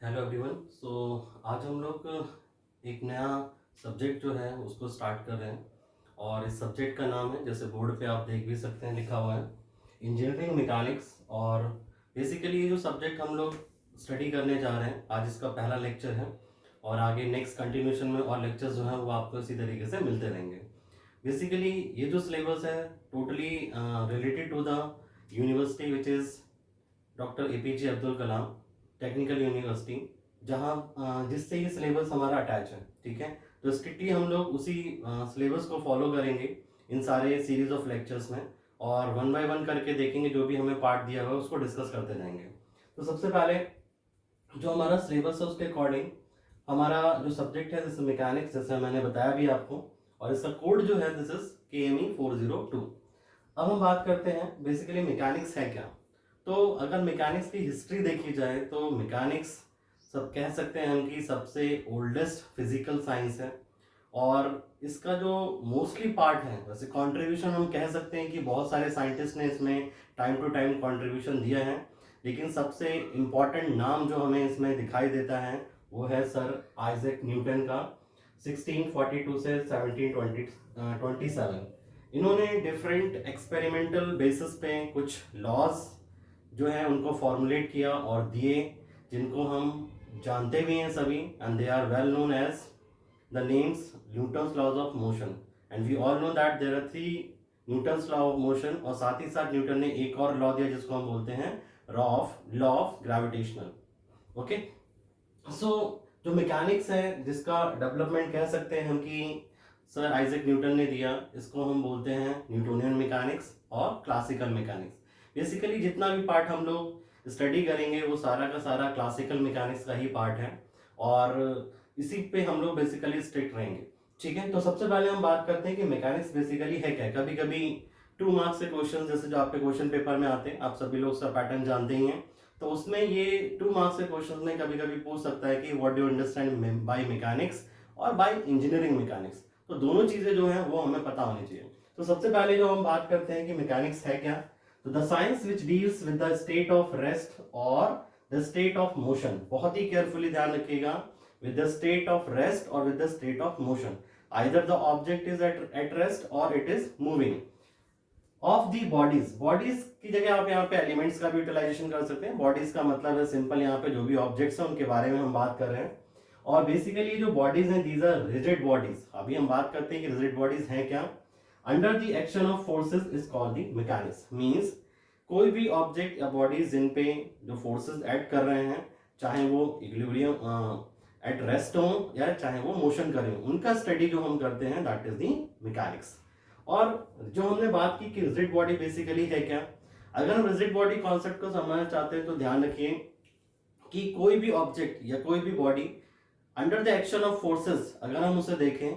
Hello everyone. आज हम लोग एक नया सब्जेक्ट जो है उसको स्टार्ट कर रहे हैं और इस सब्जेक्ट का नाम है, जैसे बोर्ड पे आप देख भी सकते हैं लिखा हुआ है, इंजीनियरिंग मैकेनिक्स। और बेसिकली ये जो सब्जेक्ट हम लोग स्टडी करने जा रहे हैं, आज इसका पहला लेक्चर है और आगे नेक्स्ट कंटिन्यूशन में और लेक्चर्स जो हैं वो आपको इसी तरीके से मिलते रहेंगे। बेसिकली ये जो सिलेबस है totally related to the university which is doctor APJ Abdul Kalam technical university, जहाँ जिससे ये सिलेबस हमारा अटैच है। ठीक है, तो स्ट्रिक्टली हम लोग उसी सिलेबस को फॉलो करेंगे इन सारे सीरीज ऑफ लेक्चर्स में, और वन बाय वन करके देखेंगे, जो भी हमें पार्ट दिया हुआ है उसको डिस्कस करते जाएंगे। तो सबसे पहले जो हमारा सिलेबस है उसके अकॉर्डिंग हमारा जो सब्जेक्ट है जैसे मैकेनिक्स, जैसे मैंने बताया भी आपको, और इसका कोड जो है दिस इज KME 402। अब हम बात करते हैं बेसिकली मैकेनिक्स है क्या। तो अगर मैकेनिक्स की हिस्ट्री देखी जाए तो मैकेनिक्स सब कह सकते हैं हम कि सबसे ओल्डेस्ट फिजिकल साइंस है, और इसका जो मोस्टली पार्ट है, वैसे कंट्रीब्यूशन हम कह सकते हैं कि बहुत सारे साइंटिस्ट ने इसमें टाइम टू टाइम कंट्रीब्यूशन दिया है, लेकिन सबसे इम्पॉर्टेंट नाम जो हमें इसमें दिखाई देता है वो है सर आइजैक न्यूटन का, 1642 से 1727। इन्होंने डिफरेंट एक्सपेरिमेंटल बेसिस पे कुछ लॉज जो है उनको फॉर्मुलेट किया और दिए, जिनको हम जानते भी हैं सभी, and they are well known as the names Newton's laws of motion. And we all know that there are 3 Newton's law of motion, और साथ ही साथ न्यूटन ने एक और लॉ दिया जिसको हम बोलते हैं लॉ ऑफ ग्रेविटेशनल। ओके, सो जो मैकेनिक्स है जिसका डेवलपमेंट कह सकते हैं हम कि सर आइजैक न्यूटन ने दिया, इसको हम बोलते हैं न्यूटोनियन मैकेनिक्स और क्लासिकल मैकेनिक्स। बेसिकली जितना भी पार्ट हम लोग स्टडी करेंगे वो सारा का सारा क्लासिकल मैकेनिक्स का ही पार्ट है, और इसी पे हम लोग बेसिकली स्ट्रिक्ट रहेंगे। ठीक है, तो सबसे पहले हम बात करते हैं कि मैकेनिक्स बेसिकली है क्या। कभी कभी 2 मार्क्स के क्वेश्चन जैसे जो आपके क्वेश्चन पेपर में आते हैं, आप सभी लोग उसका पैटर्न जानते ही हैं, तो उसमें ये 2 मार्क्स के क्वेश्चन में कभी कभी पूछ सकता है कि what do you understand by mechanics और बाय इंजीनियरिंग मैकेनिक्स। तो दोनों चीजें जो हैं वो हमें पता होनी चाहिए। तो सबसे पहले जो हम बात करते हैं कि मैकेनिक्स है क्या, तो the science which deals with the state of rest और द स्टेट ऑफ मोशन। बहुत ही केयरफुली ध्यान रखिएगा, with the state of rest और with the state of motion, either the object is at rest और it is moving of the bodies. Bodies की जगह आप यहाँ पे एलिमेंट्स का भी यूटिलाइजेशन कर सकते हैं। बॉडीज का मतलब है सिंपल, यहाँ पे जो भी ऑब्जेक्ट्स हैं उनके बारे में हम बात कर रहे हैं, और बेसिकली जो बॉडीज हैं दीज आर रिजिड बॉडीज। अभी हम बात करते हैं कि रिजिड बॉडीज हैं क्या। Under the action of forces is called the mechanics. Means कोई भी ऑब्जेक्ट या बॉडीज जिन पे जो फोर्सेस ऐड कर रहे हैं, चाहे वो इक्विलिब्रियम एट रेस्ट हो या चाहे वो मोशन कर रहे हो, उनका स्टडी जो हम करते हैं दैट इज द मैकेनिक्स। और जो हमने बात की कि रिजिड बॉडी बेसिकली है क्या, अगर हम रिजिड बॉडी कॉन्सेप्ट को समझना चाहते हैं तो ध्यान रखिए कि कोई भी ऑब्जेक्ट या कोई भी body under the action of forces अगर हम उसे देखें,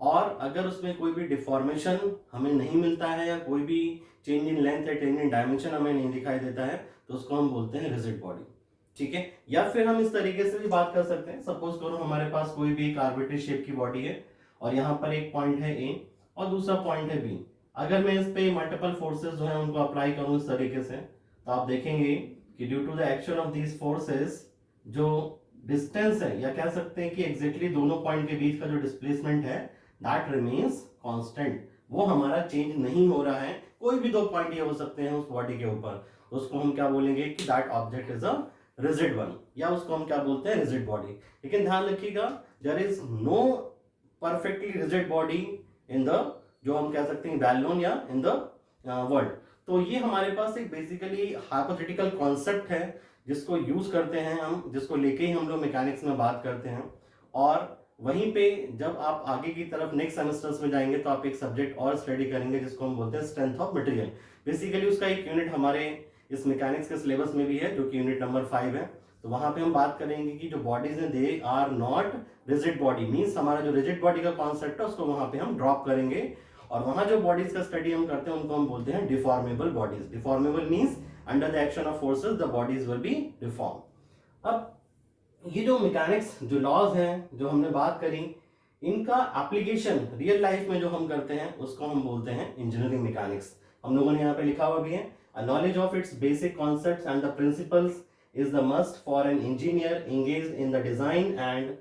और अगर उसमें कोई भी डिफॉर्मेशन हमें नहीं मिलता है या कोई भी चेंज इन लेंथ या चेंज इन डायमेंशन हमें नहीं दिखाई देता है, तो उसको हम बोलते हैं रिजिड बॉडी। ठीक है, या फिर हम इस तरीके से भी बात कर सकते हैं, सपोज करो हमारे पास कोई भी एक आर्बिट्री शेप की बॉडी है और यहाँ पर एक पॉइंट है ए और दूसरा पॉइंट है बी। अगर मैं इस पे मल्टीपल फोर्सेस जो है उनको अप्लाई करूं इस तरीके से, तो आप देखेंगे कि due to the action of these forces जो डिस्टेंस है, या कह सकते हैं कि एग्जैक्टली दोनों पॉइंट के बीच का जो डिस्प्लेसमेंट है दैट रिमेन्स कांस्टेंट, वो हमारा चेंज नहीं हो रहा है। कोई भी 2 पॉइंट ये हो सकते हैं उस बॉडी के ऊपर, उसको हम क्या बोलेंगे कि that object is a rigid one, या उसको हम क्या बोलते हैं रिजिड बॉडी। लेकिन ध्यान रखिएगा there is no perfectly rigid body in the, जो हम कह सकते हैं वेल नोन या इन द वर्ल्ड। तो ये हमारे पास एक बेसिकली हाइपोथेटिकल कॉन्सेप्ट है जिसको यूज करते हैं हम, जिसको लेके ही हम लोग मैकेनिक्स में बात करते हैं। और वहीं पे जब आप आगे की तरफ नेक्स्ट सेमेस्टर्स में जाएंगे तो आप एक सब्जेक्ट और स्टडी करेंगे जिसको हम बोलते हैं स्ट्रेंथ ऑफ मटेरियल। बेसिकली उसका एक यूनिट हमारे इस मैकेनिक्स के सिलेबस में भी है जो कि यूनिट नंबर 5 है। तो वहां पे हम बात करेंगे कि जो बॉडीज हैं they are not rigid body, means हमारा जो रिजिड बॉडी का कॉन्सेप्ट है उसको वहां पे हम ड्रॉप करेंगे, और वहां जो बॉडीज का स्टडी हम करते हैं उनको हम बोलते हैं deformable bodies. Deformable means under the action of forces the bodies will be deform. अब ये जो मैकेनिक्स जो लॉज हैं जो हमने बात करी, इनका एप्लीकेशन रियल लाइफ में जो हम करते हैं उसको हम बोलते हैं इंजीनियरिंग मैकेनिक्स। हम लोगों ने यहाँ पे लिखा हुआ भी है, a knowledge of its basic concepts and the principles is the must for an engineer engaged in the design and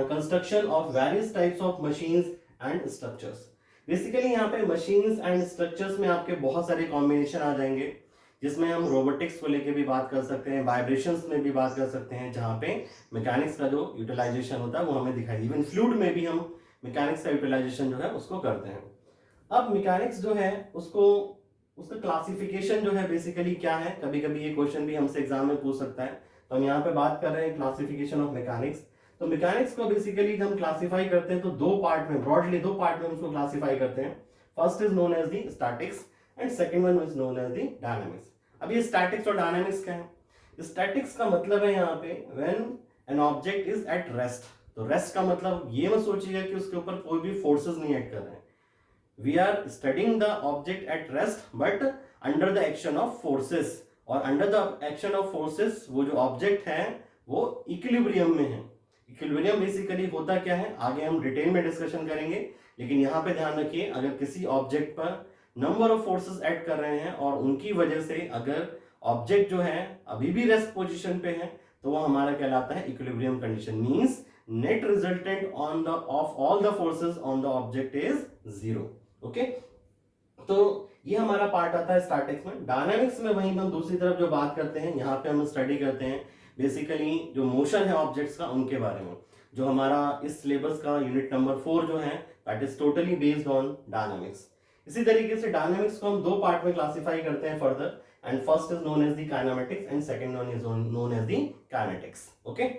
construction of various types of machines and structures. Basically यहाँ पे मशीन्स एंड स्ट्रक्चर्स में आपके बहुत सारे combination आ जाएंगे, जिसमें हम robotics को लेके भी बात कर सकते हैं, वाइब्रेशंस में भी बात कर सकते हैं, जहाँ पे मैकेनिक्स का जो यूटिलाइजेशन होता है वो हमें दिखाई दे। इवन फ्लूइड में भी हम मैकेनिक्स का यूटिलाइजेशन जो है उसको करते हैं। अब मैकेनिक्स जो है उसको उसका क्लासिफिकेशन जो है बेसिकली क्या है, कभी कभी ये क्वेश्चन भी हमसे एग्जाम में पूछ सकता है। तो हम यहाँ पे बात कर रहे हैं क्लासिफिकेशन ऑफ मैकेनिक्स। तो मैकेनिक्स को बेसिकली हम क्लासिफाई करते हैं तो दो पार्ट में, ब्रॉडली दो पार्ट में उसको क्लासिफाई करते हैं। First is known as the statics and second one is known as the dynamics. अब ये स्टैटिक्स और डायनामिक्स क्या है? स्टैटिक्स का मतलब है यहाँ पे when an object is at rest. तो रेस्ट का मतलब ये मत सोचिएगा कि उसके ऊपर कोई भी फोर्सेस नहीं एक्ट कर रहे हैं। We are studying the object at rest but under the action of forces, और under the action of forces वो जो ऑब्जेक्ट है वो इक्विलिब्रियम में है। इक्विलिब्रियम बेसिकली होता क्या है आगे हम डिटेल में डिस्कशन करेंगे, लेकिन यहाँ पे ध्यान रखिए अगर किसी ऑब्जेक्ट पर नंबर ऑफ फोर्सेस एक्ट कर रहे हैं और उनकी वजह से अगर ऑब्जेक्ट जो है अभी भी रेस्ट पोजीशन पे है तो वो हमारा कहलाता है equilibrium condition. Means net resultant on the of all the forces on the object is 0। Okay, तो ये हमारा पार्ट आता है स्टैटिक्स में। डायनामिक्स में वहीं हम दूसरी तरफ जो बात करते हैं, यहाँ पे हम स्टडी करते हैं बेसिकली जो मोशन है ऑब्जेक्ट्स का उनके बारे में। जो हमारा इस सिलेबस का यूनिट नंबर 4 जो है that is totally based on dynamics. इसी तरीके से डायनामिक्स को हम दो पार्ट में क्लासिफाई करते हैं further, and first is known as the kinematics and second one is known as the kinetics. Okay,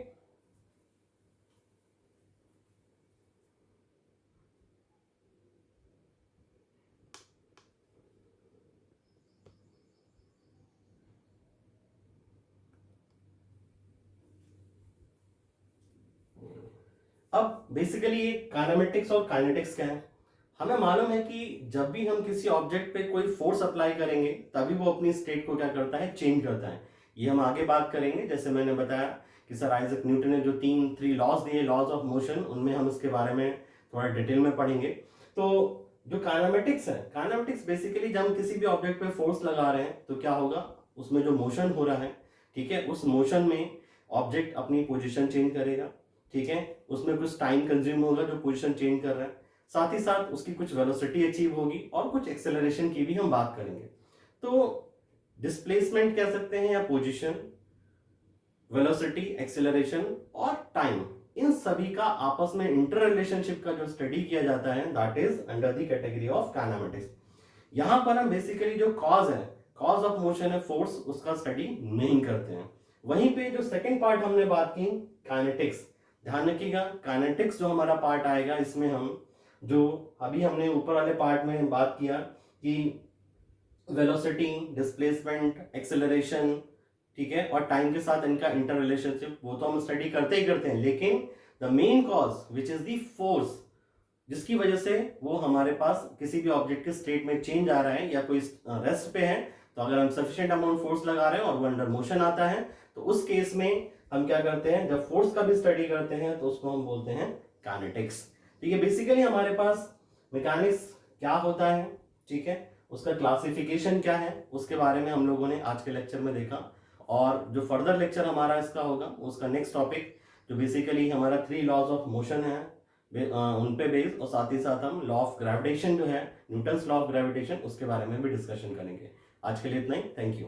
अब बेसिकली ये काइनेमेटिक्स और काइनेटिक्स क्या है? हमें मालूम है कि जब भी हम किसी ऑब्जेक्ट पे कोई फोर्स अप्लाई करेंगे तभी वो अपनी स्टेट को क्या करता है, चेंज करता है। ये हम आगे बात करेंगे। जैसे मैंने बताया कि सर आइजक न्यूटन ने जो थ्री लॉज दिए, लॉज ऑफ मोशन, उनमें हम इसके बारे में थोड़ा डिटेल में पढ़ेंगे। तो जो काइनेमेटिक्स है, काइनेमेटिक्स बेसिकली जब हम किसी भी ऑब्जेक्ट पे फोर्स लगा रहे हैं तो क्या होगा, उसमें जो मोशन हो रहा है, ठीक है, उस मोशन में ऑब्जेक्ट अपनी पोजिशन चेंज करेगा, ठीक है, उसमें कुछ टाइम कंज्यूम होगा जो पोजीशन चेंज कर रहा है, साथ ही साथ उसकी कुछ वेलोसिटी अचीव होगी और कुछ एक्सेलरेशन की भी हम बात करेंगे। तो डिस्प्लेसमेंट कह सकते हैं या पोजीशन, वेलोसिटी, एक्सेलरेशन और टाइम, इन सभी का आपस में इंटर रिलेशनशिप का जो स्टडी किया जाता है that is under the category of kinematics. यहां पर हम बेसिकली जो कॉज है, कॉज ऑफ मोशन है फोर्स, उसका स्टडी नहीं करते हैं। वहीं पे जो सेकेंड पार्ट हमने बात की काइनेटिक्स, ध्यान रखिएगा काइनेटिक्स जो हमारा पार्ट आएगा इसमें हम जो अभी हमने ऊपर वाले पार्ट में बात किया कि वेलोसिटी, डिस्प्लेसमेंट, एक्सेलरेशन, ठीक है, और टाइम के साथ इनका इंटर रिलेशनशिप, वो तो हम स्टडी करते ही करते हैं, लेकिन the main cause which is the force, जिसकी वजह से वो हमारे पास किसी भी ऑब्जेक्ट के स्टेट में चेंज आ रहा है या कोई रेस्ट पे है, तो अगर हम सफिशिएंट अमाउंट फोर्स लगा रहे हैं और वो अंडर मोशन आता है तो उस केस में हम क्या करते हैं, जब फोर्स का भी स्टडी करते हैं तो उसको हम बोलते हैं काइनेटिक्स। ठीक है, बेसिकली हमारे पास मैकेनिक्स क्या होता है, ठीक है, उसका क्लासिफिकेशन क्या है, उसके बारे में हम लोगों ने आज के लेक्चर में देखा। और जो फर्दर लेक्चर हमारा इसका होगा उसका नेक्स्ट टॉपिक जो बेसिकली हमारा 3 लॉज ऑफ मोशन है उन पे बेस्ड, और साथ ही साथ हम लॉ ऑफ ग्रेविटेशन जो है न्यूटन्स लॉ ऑफ ग्रेविटेशन, उसके बारे में भी डिस्कशन करेंगे। आज के लिए इतना ही, थैंक यू।